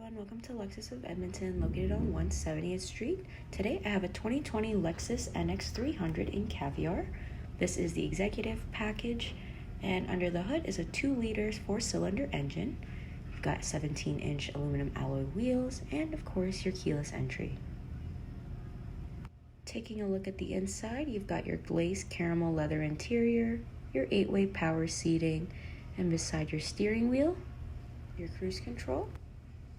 And welcome to Lexus of Edmonton, located on 170th Street. Today I have a 2020 Lexus NX300 in Caviar. This is the executive package, and under the hood is a 2-liter 4-cylinder engine. You've got 17-inch aluminum alloy wheels and of course your keyless entry. Taking a look at the inside, you've got your glazed caramel leather interior, your 8-way power seating, and beside your steering wheel, your cruise control.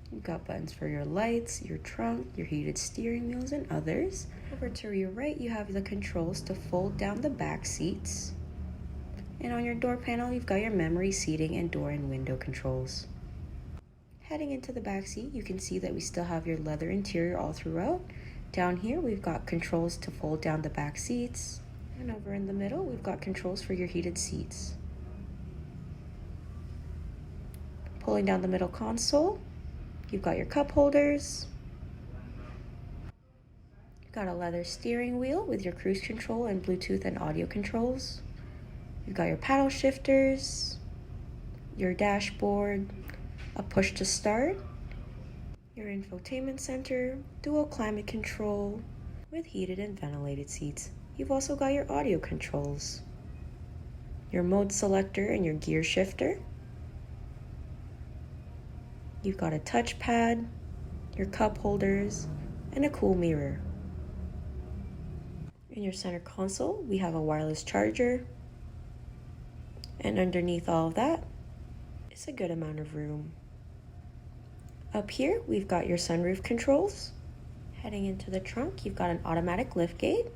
You've got buttons for your lights, your trunk, your heated steering wheels, and others. Over to your right, you have the controls to fold down the back seats. And on your door panel, you've got your memory seating and door and window controls. Heading into the back seat, you can see that we still have your leather interior all throughout. Down here, we've got controls to fold down the back seats. And over in the middle, we've got controls for your heated seats. Pulling down the middle console, you've got your cup holders. You've got a leather steering wheel with your cruise control and Bluetooth and audio controls. You've got your paddle shifters, your dashboard, a push to start, your infotainment center, dual climate control with heated and ventilated seats. You've also got your audio controls, your mode selector and your gear shifter. You've got a touchpad, your cup holders, and a cool mirror. In your center console, we have a wireless charger. And underneath all of that is a good amount of room. Up here, we've got your sunroof controls. Heading into the trunk, you've got an automatic liftgate.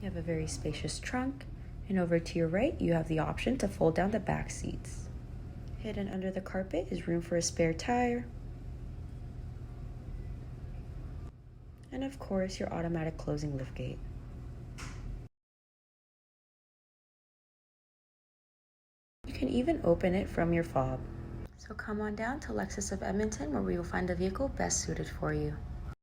You have a very spacious trunk. And over to your right, you have the option to fold down the back seats. Hidden under the carpet is room for a spare tire. And of course, your automatic closing liftgate. You can even open it from your fob. So come on down to Lexus of Edmonton, where we will find a vehicle best suited for you.